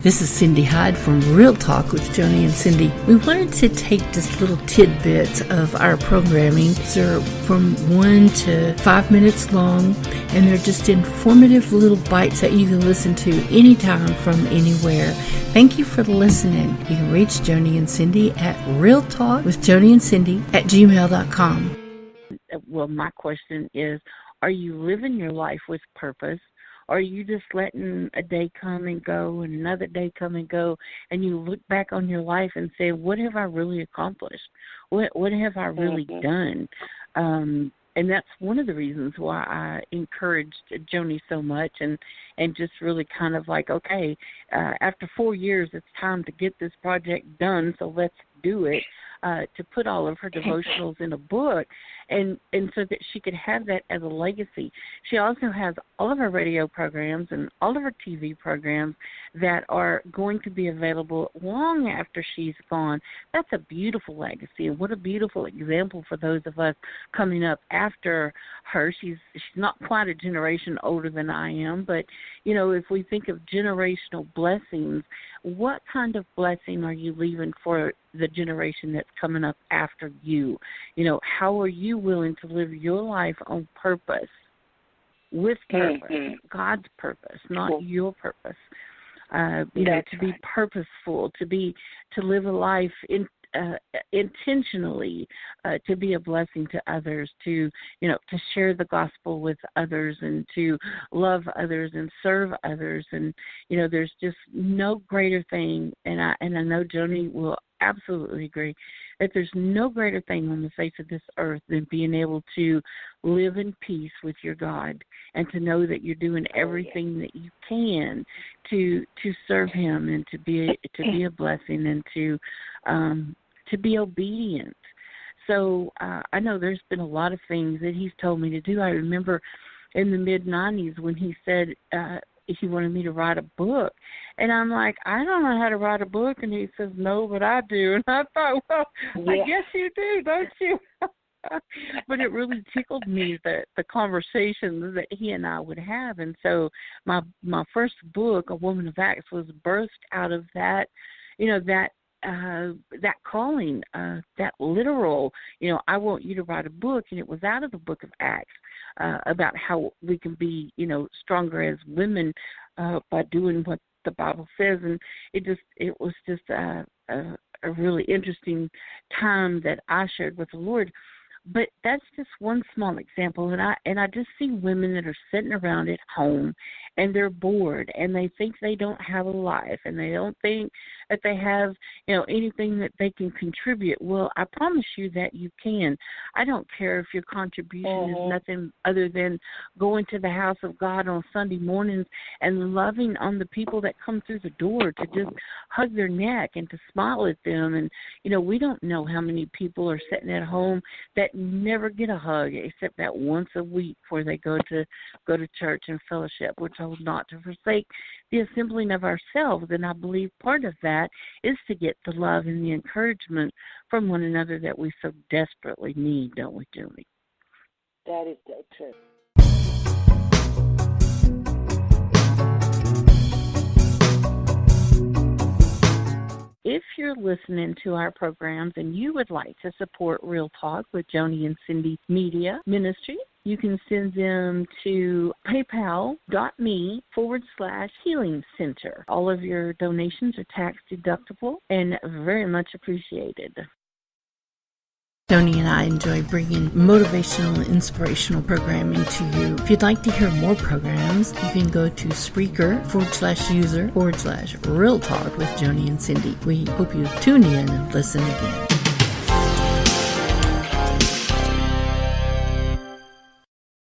This is Cindy Hyde from Real Talk with Joni and Cindy. We wanted to take just little tidbits of our programming. They're from 1 to 5 minutes long, and they're just informative little bites that you can listen to anytime from anywhere. Thank you for listening. You can reach Joni and Cindy at realtalkwithjoanieandcindy@gmail.com. Well, my question is, are you living your life with purpose? Or are you just letting a day come and go and another day come and go, and you look back on your life and say, what have I really accomplished? What have I really done? And that's one of the reasons why I encouraged Joni so much and just really kind of like, okay, after 4 years, it's time to get this project done, so let's do it, to put all of her devotionals in a book. And so that she could have that as a legacy. She also has all of her radio programs and all of her TV programs that are going to be available long after she's gone. That's a beautiful legacy, and what a beautiful example for those of us coming up after her. She's not quite a generation older than I am, but, you know, if we think of generational blessings, what kind of blessing are you leaving for the generation that's coming up after you? You know, how are you willing to live your life on purpose, with purpose, God's purpose, not your purpose? You know, to be purposeful, to live a life intentionally, to be a blessing to others, to share the gospel with others, and to love others and serve others. And you know, there's just no greater thing, and I know Joni will absolutely agree, that there's no greater thing on the face of this earth than being able to live in peace with your God, and to know that you're doing everything that you can to serve Him, and to be a blessing, and to be obedient. So I know there's been a lot of things that He's told me to do. I remember in the mid-'90s when He said He wanted me to write a book. And I'm like, I don't know how to write a book. And He says, no, but I do. And I thought, well, I guess you do, don't you? But it really tickled me, the conversations that He and I would have. And so my first book, A Woman of Acts, was birthed out of that, you know, that calling, that literal, you know, I want you to write a book. And it was out of the book of Acts, about how we can be, you know, stronger as women by doing what the Bible says. And it was just a really interesting time that I shared with the Lord. But that's just one small example, and I just see women that are sitting around at home, and they're bored, and they think they don't have a life, and they don't think that they have, you know, anything that they can contribute. Well, I promise you that you can. I don't care if your contribution is nothing other than going to the house of God on Sunday mornings and loving on the people that come through the door, to just hug their neck and to smile at them. And, you know, we don't know how many people are sitting at home that never get a hug except that once a week before they go to church and fellowship. We're told not to forsake the assembling of ourselves, and I believe part of that is to get the love and the encouragement from one another that we so desperately need, don't we, Julie? That is so true. If you're listening to our programs and you would like to support Real Talk with Joni and Cindy Media Ministry, you can send them to paypal.me/healing center. All of your donations are tax deductible and very much appreciated. Joni and I enjoy bringing motivational and inspirational programming to you. If you'd like to hear more programs, you can go to Spreaker/user/Real Talk with Joni and Cindy. We hope you tune in and listen again.